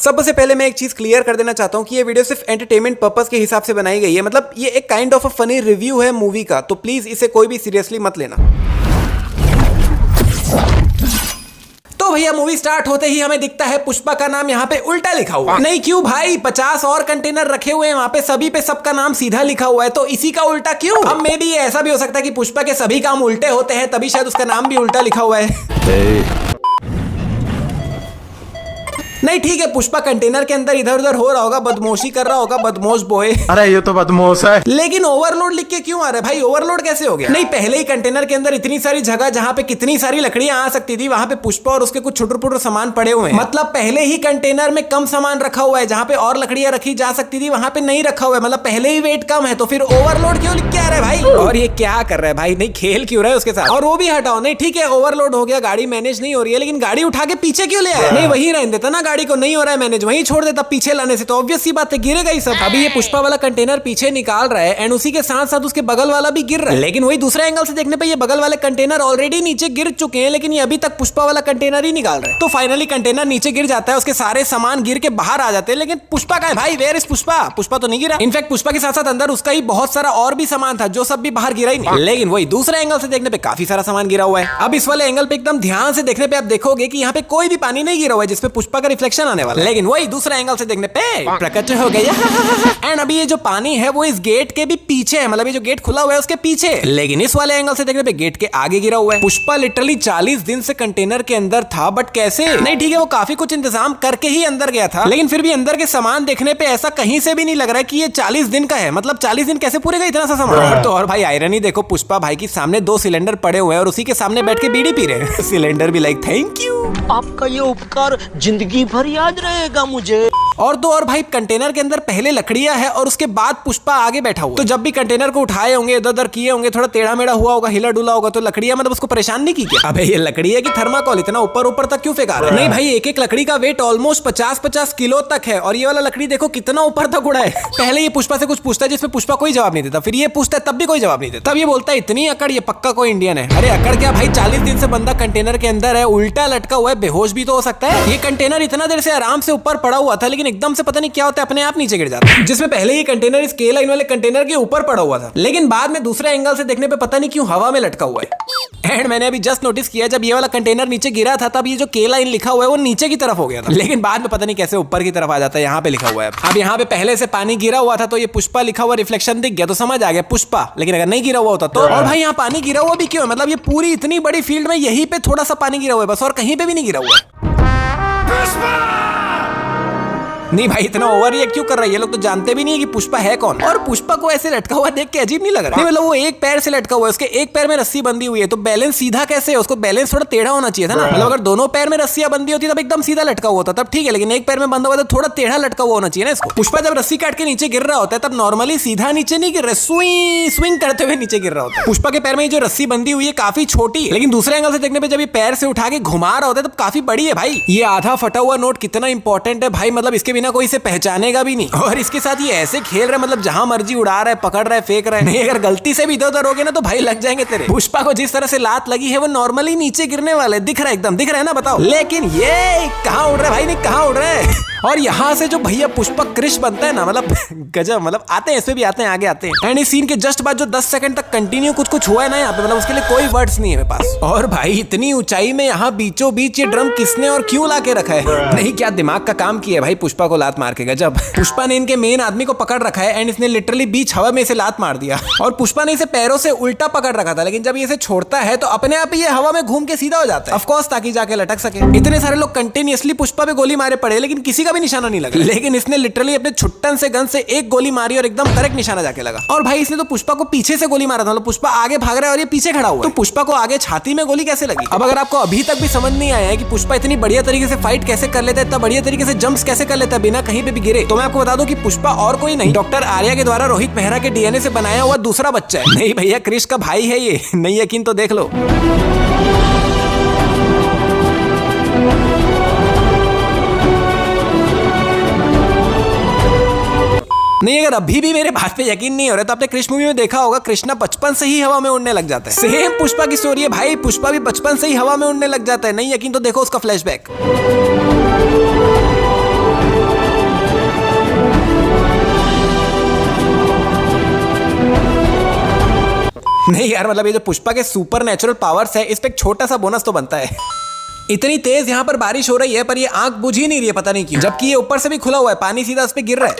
सबसे पहले मैं एक चीज क्लियर कर देना चाहता हूँ कि ये वीडियो सिर्फ एंटरटेनमेंट पर्पस के हिसाब से बनाई गई है। मतलब ये एक kind of a funny review है मूवी का, तो प्लीज इसे कोई भी सीरियसली मत लेना। तो भैया मूवी स्टार्ट होते ही हमें दिखता है पुष्पा का नाम यहाँ पे उल्टा लिखा हुआ। नहीं क्यों भाई, 50 और कंटेनर रखे हुए हैं वहाँ पे, सभी पे सबका नाम सीधा लिखा हुआ है, तो इसी का उल्टा क्यों? अब मे बी ऐसा भी हो सकता है कि पुष्पा के सभी काम उल्टे होते हैं, तभी शायद उसका नाम भी उल्टा लिखा हुआ है। नहीं ठीक है, पुष्पा कंटेनर के अंदर इधर उधर हो रहा होगा, बदमाशी कर रहा होगा, बदमाश बॉय। अरे ये तो बदमाश है। लेकिन ओवरलोड लिख के क्यों आ रहा है भाई? ओवरलोड कैसे हो गया? नहीं, पहले ही कंटेनर के अंदर इतनी सारी जगह जहाँ पे कितनी सारी लकड़ियां आ सकती थी, वहां पे पुष्पा और उसके कुछ छुटर पुटर सामान पड़े हुए हैं। मतलब पहले ही कंटेनर में कम सामान रखा हुआ है, जहाँ पे और लकड़ियां रखी जा सकती थी वहां पे नहीं रखा हुआ है। मतलब पहले ही वेट कम है, तो फिर ओवरलोड क्यों लिख के आ रहा है भाई? और ये क्या कर रहा है भाई? नहीं खेल क्यों रहा है उसके साथ? और वो भी हटाओ। नहीं ठीक है, ओवरलोड हो गया, गाड़ी मैनेज नहीं हो रही है, लेकिन गाड़ी उठा के पीछे क्यों ले आया? नहीं वही रहने देता ना, गाड़ी को नहीं हो रहा है मैनेज, वहीं छोड़ देता पीछे लाने से, तो ऑब्वियस सी बात है गिरेगा ही सब। अभी ये पुष्पा वाला कंटेनर पीछे निकाल रहा है एंड उसी के साथ साथ उसके बगल वाला भी गिर रहा है, लेकिन वही दूसरे एंगल से देखने पे ये बगल वाले कंटेनर ऑलरेडी नीचे गिर चुके हैं, लेकिन ये अभी तक पुष्पा वाला कंटेनर ही निकाल रहे हैं। तो फाइनली कंटेनर नीचे गिर जाता है, उसके सारे सामान गिर के बाहर आ जाते हैं, लेकिन पुष्पा का है भाई? Where is Pushpa? पुष्पा तो नहीं गिरा। इनफैक्ट पुष्पा के साथ साथ अंदर उसका ही बहुत सारा और भी सामान था, जो सब भी बाहर गिरा ही नहीं। लेकिन वही दूसरे एंगल से देखने पे काफी सारा सामान गिरा हुआ है। अब इस वाले एंगल पे एकदम ध्यान से देखने पे आप देखोगे कि यहाँ पे कोई भी पानी नहीं गिरा हुआ है जिसपे पुष्पा का रिफ्लेक्शन आने वाला है, लेकिन वही दूसरा एंगल से देखने पे प्रकट हो गया। एंड अभी ये जो पानी है वो इस गेट के भी पीछे है, मतलब ये जो गेट खुला हुआ है उसके पीछे, लेकिन इस वाले एंगल से देखने पे गेट के आगे गिरा हुआ है। पुष्पा लिटरली 40 दिन से कंटेनर के अंदर था, बट कैसे? नहीं ठीक है, वो काफी कुछ इंतजाम करके ही अंदर गया था, लेकिन फिर भी अंदर के सामान देखने पे ऐसा कहीं से भी नहीं लग रहा है कि ये 40 दिन का है। मतलब 40 दिन कैसे पूरे गए इतना सा सामान? तो और भाई आयरनी देखो, पुष्पा भाई के सामने 2 सिलेंडर पड़े हुए हैं और उसी के सामने बैठ के बीड़ी पी रहे हैं। सिलेंडर भी लाइक थैंक यू, आपका ये उपकार जिंदगी भर याद रहेगा मुझे। और तो और भाई कंटेनर के अंदर पहले लकड़ियां है और उसके बाद पुष्पा आगे बैठा हुआ, तो जब भी कंटेनर को उठाए होंगे, इधर उधर किए होंगे, थोड़ा टेढ़ा मेढ़ा हुआ होगा, हिला डुला होगा, तो लकड़ियां मतलब उसको परेशान नहीं की क्या? अबे ये लकड़ी है कि थर्माकोल, इतना ऊपर ऊपर तक क्यों फेंका रहा है? नहीं भाई, एक एक लकड़ी का वेट ऑलमोस्ट 50-50 किलो तक है, और ये वाला लकड़ी देखो कितना ऊपर तक उड़ा है। पहले ये पुष्पा से कुछ पूछता है जिसमें पुष्पा कोई जवाब नहीं देता, फिर ये पूछता है तब भी कोई जवाब नहीं देता, तब ये बोलता है इतनी अकड़, ये पक्का कोई इंडियन है। अरे अकड़ क्या भाई, 40 दिन से बंदा कंटेनर के अंदर है, उल्टा लटका हुआ है, बेहोश भी तो हो सकता है। ये कंटेनर इतना देर से आराम से ऊपर पड़ा हुआ था, लेकिन एकदम से पता नहीं क्या होता है, अपने आप नीचे गिर जाता है, जिसमें पहले ही कंटेनर इस के लाइन वाले कंटेनर के ऊपर पड़ा हुआ था, लेकिन बाद में दूसरे एंगल से देखने पे पता नहीं क्यों हवा में लटका हुआ है। एंड मैंने अभी जस्ट नोटिस किया, जब ये वाला कंटेनर नीचे गिरा था तब ये जो के लाइन लिखा हुआ है वो नीचे की तरफ हो गया था, लेकिन बाद में पता नहीं कैसे ऊपर की तरफ आ जाता है। यहाँ पे लिखा हुआ है, अब यहाँ पे पहले से पानी गिरा हुआ था तो ये पुष्पा लिखा हुआ रिफ्लेक्शन दिख गया, तो समझ आ गया पुष्पा, लेकिन अगर नहीं गिरा हुआ होता तो। और भाई यहाँ पानी गिरा हुआ भी क्यों है? मतलब ये पूरी इतनी बड़ी फील्ड में यहीं पे थोड़ा सा पानी गिरा हुआ है बस, और कहीं पे भी नहीं गिरा हुआ है। नहीं भाई, इतना ओवर रिएक्ट क्यों कर रहा है? ये लोग तो जानते भी नहीं है कि पुष्पा है कौन। और पुष्पा को ऐसे लटका हुआ देख के अजीब नहीं लग रहा? नहीं मतलब वो एक पैर से लटका हुआ है, उसके एक पैर में रस्सी बंधी हुई है, तो बैलेंस सीधा कैसे है? उसको बैलेंस थोड़ा टेढ़ा होना चाहिए था ना। मतलब अगर दोनों पैर में रस्सियां बंधी होती तब एकदम सीधा लटका हुआ होता, तब ठीक है, लेकिन एक पैर में बंधा हुआ तो थोड़ा टेढ़ा लटका हुआ होना चाहिए ना इसको। पुष्पा जब रस्सी काट के नीचे गिर रहा होता है तब नॉर्मली सीधा नीचे नहीं गिर रहा, स्विंग करते हुए नीचे गिर रहा होता है। पुष्पा के पैर में जो रस्सी बंधी हुई है काफी छोटी है, लेकिन दूसरे एंगल से देखने पे जब ये पैर से उठा के घुमा रहा होता है तब काफी बड़ी है भाई। ये आधा फटा हुआ नोट कितना इंपॉर्टेंट है भाई, मतलब इसके बिना कोई इसे पहचानेगा भी नहीं। और इसके साथ ये ऐसे खेल रहा है, मतलब जहां मर्जी उड़ा रहा है, पकड़ रहा है, फेंक रहा है। नहीं अगर गलती से भी इधर उधर हो गए ना तो भाई लग जाएंगे तेरे। पुष्पा को जिस तरह से लात लगी है वो नॉर्मली नीचे गिरने वाले दिख रहा है, एकदम दिख रहा है ना, बताओ। लेकिन ये कहां उड़ रहा है भाई? नहीं कहां उड़ रहा है? और यहाँ से जो भैया पुष्पा क्रिश बनता है ना, मतलब गजब, मतलब आते हैं इसमें भी आते हैं, आगे आते हैं। एंड इस सीन के जस्ट बाद जो 10 सेकंड तक कंटिन्यू कुछ कुछ हुआ है ना यहाँ पे, मतलब उसके लिए कोई वर्ड्स नहीं है मेरे पास। और भाई इतनी ऊंचाई में यहाँ बीचों बीच ये ड्रम किसने और क्यों ला के रखा है? नहीं क्या दिमाग का काम किया है भाई पुष्पा को लात मार के, गजब। पुष्पा ने इनके मेन आदमी को पकड़ रखा है एंड इसने लिटरली बीच हवा में इसे लात मार दिया, और पुष्पा ने इसे पैरों से उल्टा पकड़ रखा था, लेकिन जब ये इसे छोड़ता है तो अपने आप ही ये हवा में घूम के सीधा हो जाता है, ऑफ कोर्स ताकि जाके लटक सके। इतने सारे लोग कंटिन्यूअसली पुष्पा पे गोली मारे पड़े, लेकिन किसी का भी निशाना नहीं लगा, लेकिन इसने लिटरली अपने छुट्टन से गन से एक गोली मारी और एकदम करेक्ट निशाना जाके लगा। और भाई इसने तो पुष्पा को पीछे से गोली मारा था, मतलब पुष्पा आगे भाग रहा है और ये पीछे खड़ा हुआ है, तो पुष्पा को आगे छाती में गोली कैसे लगी? अब अगर आपको अभी तक भी समझ नहीं आया है कि पुष्पा इतनी बढ़िया तरीके से फाइट कैसे कर लेता है, इतना बढ़िया तरीके से जंप्स कैसे कर लेता है बिना कहीं पे भी गिरे, तो मैं आपको बता दूं कि पुष्पा और कोई नहीं, डॉक्टर आर्या के द्वारा रोहित मेहरा के डीएनए से बनाया हुआ दूसरा बच्चा है। नहीं भैया, क्रिश का भाई है ये, नहीं यकीन तो देख लो। नहीं अगर अभी भी मेरे बात पे यकीन नहीं हो रहा तो आपने क्रिश मूवी में देखा होगा, कृष्णा बचपन से ही हवा में उड़ने लग जाता है। सेम पुष्पा की स्टोरी है भाई, पुष्पा भी बचपन से ही हवा में उड़ने लग जाता है। नहीं यकीन तो देखो उसका फ्लैशबैक। नहीं यार, मतलब ये जो पुष्पा के सुपर नेचुरल पावर्स है, इस पे एक छोटा सा बोनस तो बनता है। इतनी तेज यहाँ पर बारिश हो रही है पर ये आंख बुझ ही नहीं रही है, पता नहीं क्यों, जबकि ये ऊपर से भी खुला हुआ है, पानी सीधा उस पे गिर रहा है।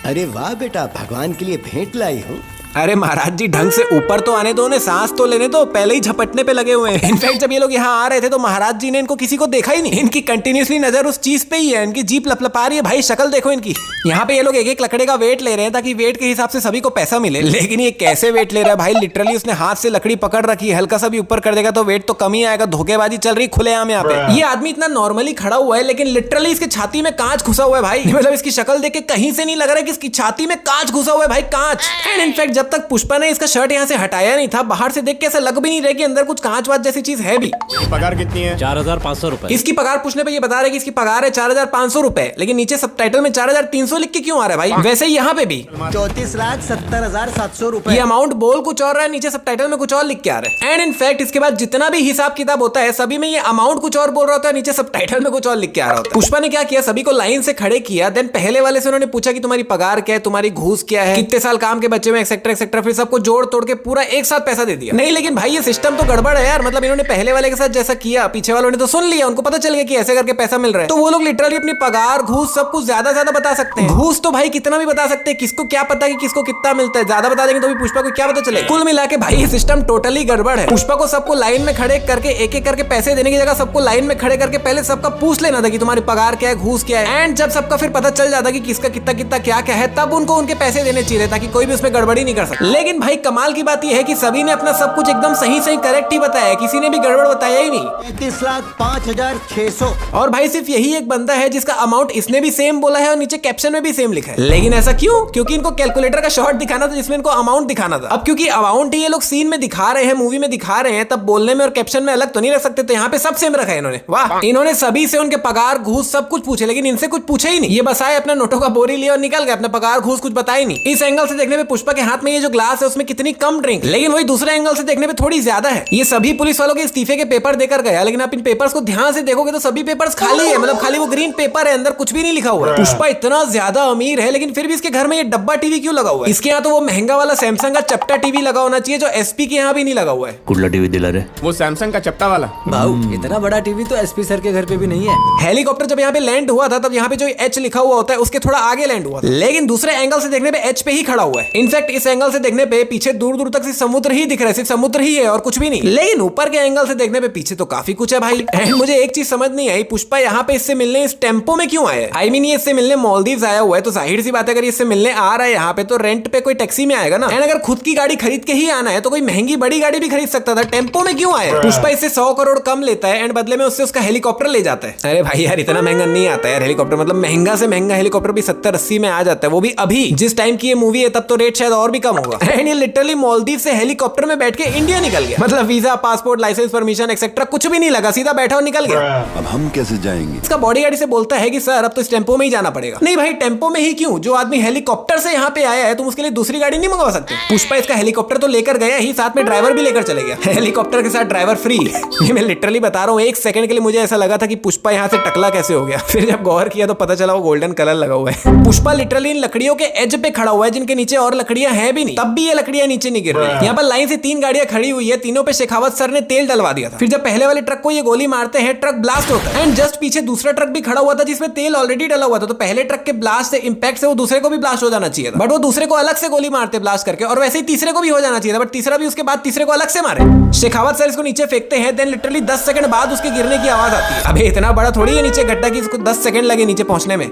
अरे वाह बेटा, भगवान के लिए भेंट लाई हूँ। अरे महाराज जी, ढंग से ऊपर तो आने दो, उन्हें सांस तो लेने दो, पहले ही झपटने पे लगे हुए हैं। इनफैक्ट जब ये लोग यहाँ आ रहे थे तो महाराज जी ने इनको किसी को देखा ही नहीं, इनकी कंटिन्यूसली नजर उस चीज पे ही है, इनकी जीप लपलपा रही है। भाई शक्ल देखो इनकी। यहाँ पे ये लोग एक एक लकड़े का वेट ले रहे हैं ताकि वेट के हिसाब से सभी को पैसा मिले, लेकिन ये कैसे वेट ले रहा है भाई? लिटरली उसने हाथ से लकड़ी पकड़ रखी है, हल्का सा भी ऊपर कर देगा तो वेट तो कम ही आएगा। धोखेबाजी चल रही खुलेआम यहाँ पे। ये आदमी इतना नॉर्मली खड़ा हुआ है लेकिन लिटरली इसके छाती में कांच घुसा हुआ है भाई। मतलब इसकी शक्ल देख के कहीं से नहीं लग रहा है कि इसकी छाती में कांच घुसा हुआ है भाई, कांच। एंड इनफैक्ट जब तक पुष्पा ने इसका शर्ट यहाँ से हटाया नहीं था, बाहर से देख के ऐसा लग भी नहीं रहा कि अंदर कुछ कांच वाच जैसी चीज है भी। पगार कितनी है? 4,500 रुपए। इसकी पगार पूछने पे ये बता रहे कि इसकी पगार है 4,500 रुपए, लेकिन नीचे सबटाइटल में 4,300 लिख के क्यों आ रहा है भाई? वैसे ही यहाँ पे भी 34,70,700 रुपए। ये अमाउंट बोल कुछ और रहा है, नीचे सबटाइटल में कुछ और लिख के आ रहा है। एंड इनफैक्ट इसके बाद जितना भी हिसाब किताब होता है सभी में ये अमाउंट कुछ और बोल रहा होता है, नीचे सबटाइटल में कुछ और लिख के आ रहा होता है। पुष्पा ने क्या किया, सभी को लाइन से खड़े किया, देन पहले वाले से उन्होंने पूछा कि तुम्हारी पगार क्या है, तुम्हारी घूस क्या है, कितने साल काम के बच्चे में, एक्सेट्रा एक्सेट्रा, फिर सबको जोड़ तोड़ के पूरा एक साथ पैसा दे दिया। नहीं लेकिन भाई ये सिस्टम तो गड़बड़ है यार। मतलब इन्होंने पहले वाले के साथ जैसा किया, पीछे वालों ने तो सुन लिया, उनको पता चल गया कि ऐसे करके पैसा मिल रहा है, तो वो लोग लिटरली अपनी पगार घूस सब कुछ ज्यादा ज्यादा बता सकते हैं। घूस तो भाई कितना भी बता सकते हैं, किसको क्या पता कि किसको कितना मिलता है, ज्यादा बता देंगे तो भी पुष्पा को क्या पता चलेगा। कुल मिला के भाई ये सिस्टम टोटली गड़बड़ है। पुष्पा को सबको लाइन में खड़े करके एक एक करके पैसे देने की जगह सबको लाइन में खड़े करके पहले सबका पूछ लेना था कि तुम्हारी पगार क्या है, घूस क्या है। एंड जब सबका फिर पता चल जाता कि किसका कितना कितना क्या क्या है, तब उनको उनके पैसे देने चाहिए ताकि कोई भी उसमें गड़बड़ी नहीं कर सके। लेकिन भाई कमाल की बात यह है कि सभी ने अपना सब कुछ एकदम सही सही करेक्ट ही बताया है, किसी ने भी गड़बड़ बताया ही नहीं। 33,05,600। और भाई सिर्फ यही एक बंदा है जिसका अमाउंट इसने भी सेम बोला है और नीचे कैप्शन में भी सेम लिखा है। लेकिन ऐसा क्यों? क्योंकि इनको कैलकुलेटर का शॉट दिखाना था जिसमें इनको अमाउंट दिखाना था। अब क्योंकि अमाउंट ही ये लोग सीन में दिखा रहे हैं, मूवी में दिखा रहे हैं, तब बोलने में और कैप्शन में अलग तो नहीं रख सकते, तो यहाँ पे सब सेम रखा है इन्होंने। वाह, इन्होंने सभी से उनके पगार घूस सब कुछ पूछे, लेकिन इनसे कुछ पूछे ही नहीं। ये बस आए, अपना नोटों का बोरी लिया और निकल गए, अपना पगार घूस कुछ बताया नहीं। इस एंगल से देखने पे पुष्पा के हाथ में ये जो ग्लास है उसमें कितनी कम ड्रिंक, लेकिन वही दूसरे एंगल से देखने पे थोड़ी ज्यादा है। ये सभी पुलिस वालों के इस्तीफे के पेपर देकर गया, लेकिन आप इन पेपर्स को ध्यान से देखोगे तो सभी पेपर्स खाली है, मतलब खाली वो ग्रीन पेपर है, अंदर कुछ भी नहीं लिखा हुआ है। पुष्पा इतना ज्यादा अमीर है लेकिन फिर भी इसके घर में ये डब्बा टीवी क्यों लगा हुआ है? इसके यहाँ तो वो महंगा वाला सैमसंग का चपटा टीवी लगा होना चाहिए जो एसपी के यहाँ भी नहीं लगा हुआ है। कुल्ला टीवी दिला रहे वो सैमसंग का चपटा वाला। भाऊ इतना बड़ा टीवी तो एसपी सर के घर पे भी नहीं है। हेलीकॉप्टर जब यहाँ पे लैंड हुआ था तब यहाँ पे जो एच लिखा हुआ होता है उसके थोड़ा आगे लैंड हुआ था, लेकिन दूसरे एंगल से देखने पे एच पे ही खड़ा हुआ है। इनफैक्ट इस एंगल से देखने पे पीछे दूर दूर तक सिर्फ समुद्र ही दिख रहा है, सिर्फ समुद्र ही है और कुछ भी नहीं। लेकिन ऊपर के एंगल से देखने पे पीछे तो काफी कुछ है भाई। एंड मुझे एक चीज समझ नहीं आई, पुष्पा यहाँ पे इससे मिलने इस टेम्पो में क्यों आया है? आई मीन ये इससे मिलने मालदीव्स आया हुआ है, तो जाहिर सी बात है अगर इससे मिलने आ रहा है यहाँ पे तो रेंट पे कोई टैक्सी में आएगा ना। एंड अगर खुद की गाड़ी खरीद के ही आना है तो कोई महंगी बड़ी गाड़ी भी खरीद सकता था, टेम्पो में क्यों आया? पुष्पा इससे 100 करोड़ कम लेता है एंड बदले में उससे उसका हेलीकॉप्टर ले जाता है। अरे भाई यार इतना महंगा नहीं आता यार हेलीकॉप्टर, मतलब महंगा से महंगा हेलीकॉप्टर भी 70-80 में आ जाता है, वो भी अभी जिस टाइम की ये मूवी है तब तो रेट शायद और भी कम होगा। एंड ये लिटरली मालदीव से हेलीकॉप्टर में बैठ के इंडिया निकल गया, मतलब visa, passport, licence, permission etcetera कुछ भी नहीं लगा, सीधा बैठा और निकल गया। अब हम कैसे जाएंगे? इसका बॉडीगार्ड से बोलता है कि सर अब तो इस टेम्पो में ही जाना पड़ेगा। नहीं भाई टेम्पो में ही क्यों, जो आदमी हेलीकॉप्टर से यहाँ पे आया है तुम उसके लिए दूसरी गाड़ी नहीं मंगवा सकते? पुष्पा इसका हेलीकॉप्टर तो लेकर गया ही, साथ में ड्राइवर भी लेकर चले गया, हेलीकॉप्टर के साथ ड्राइवर फ्री। ये मैं लिटरली बता रहा हूँ, एक सेकंड के लिए मुझे ऐसा लगा था कि पुष्पा यहाँ से टकला कैसे हो गया, फिर जब गौर किया तो पता चला वो गोल्डन कलर लगा हुआ है। पुष्पा लिटरली इन लकड़ियों के एज पे खड़ा हुआ है जिनके नीचे और लकड़ियां हैं भी नहीं, तब भी ये लकड़ियां नीचे नहीं गिर रही। यहाँ पर लाइन से 3 गाड़ियां खड़ी हुई है, तीनों पे शेखावत सर ने तेल डलवा दिया था। फिर जब पहले वाले ट्रक को ये गोली मारते हैं ट्रक ब्लास्ट होता है, एंड जस्ट पीछे दूसरा ट्रक भी खड़ा हुआ था जिसमें तेल ऑलरेडी डला हुआ था, तो पहले ट्रक के ब्लास्ट से इंपैक्ट से वो दूसरे को भी ब्लास्ट हो जाना चाहिए था, बट वो दूसरे को अलग से गोली मारते ब्लास्ट करके, और वैसे ही तीसरे को भी हो जाना चाहिए था, बट तीसरा भी उसके बाद तीसरे को अलग से मारे। शेखावत सर इसको नीचे फेंकते हैं, देन लिटरली 10 सेकंड बाद उसके गिरने की आवाज आती है। अबे इतना बड़ा थोड़ी है नीचे गड्ढा कि इसको 10 सेकंड लगे नीचे पहुंचने में।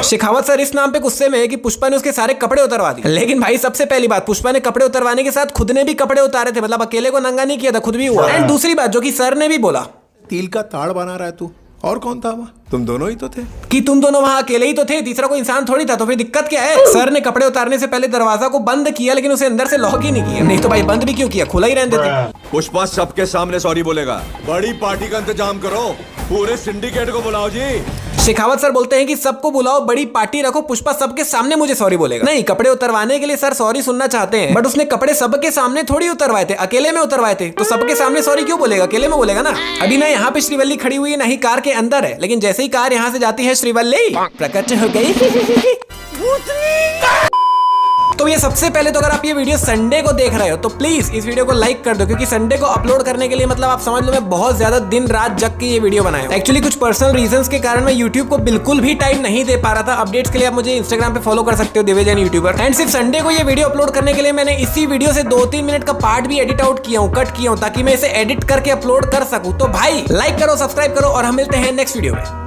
शेखावत सर इस नाम पे गुस्से में है कि पुष्पा ने उसके सारे कपड़े उतरवा दिए, लेकिन भाई सबसे पहली बात पुष्पा ने कपड़े उतरवाने के साथ खुद ने भी कपड़े उतारे थे, मतलब अकेले को नंगा नहीं किया था, खुद भी हुआ। एंड दूसरी बात जो कि सर ने भी बोला, तिल का ताड़ बना रहा है तू, और कौन था वहाँ? तुम दोनों ही तो थे। कि तुम दोनों वहां अकेले ही तो थे, तीसरा कोई इंसान थोड़ी था, तो फिर दिक्कत क्या है? सर ने कपड़े उतारने से पहले दरवाजा को बंद किया, लेकिन उसे अंदर से लॉक ही नहीं किया, नहीं तो भाई बंद भी क्यों किया, खुला ही रहने देते। पुष्पा सबके सामने सॉरी बोलेगा। बड़ी पार्टी का इंतजाम करो, पूरे सिंडिकेट को बुलाओ जी। शेखावत सर बोलते हैं कि सबको बुलाओ, बड़ी पार्टी रखो, पुष्पा सबके सामने मुझे सॉरी बोलेगा। नहीं, कपड़े उतरवाने के लिए सर सॉरी सुनना चाहते हैं, बट उसने कपड़े सबके सामने थोड़ी उतरवाए थे, अकेले में उतरवाए थे, तो सबके सामने सॉरी क्यों बोलेगा, अकेले में बोलेगा ना। अभी ना यहाँ पे श्रीवल्ली खड़ी हुई है, ना ही कार के अंदर है, लेकिन जैसे ही कार यहाँ से जाती है श्रीवल्ली प्रकट हो गई। तो ये सबसे पहले तो अगर आप ये वीडियो संडे को देख रहे हो तो प्लीज इस वीडियो को लाइक कर दो, क्योंकि संडे को अपलोड करने के लिए मतलब आप समझ लो मैं बहुत ज्यादा दिन रात जग के ये वीडियो बनाया हूं। एक्चुअली कुछ पर्सनल रीजंस के कारण मैं यूट्यूब को बिल्कुल भी टाइम नहीं दे पा रहा था। अपडेट्स के लिए आप मुझे इंस्टाग्राम पे फॉलो कर सकते हो, दिव्य जैन यूट्यूबर। एंड सिर्फ संडे को ये वीडियो अपलोड करने के लिए मैंने इसी वीडियो से 2-3 मिनट का पार्ट भी एडिट आउट किया हूँ, कट किया हूँ, ताकि मैं इसे एडिट करके अपलोड कर सकूं। तो भाई लाइक करो, सब्सक्राइब करो और हम मिलते हैं नेक्स्ट वीडियो में।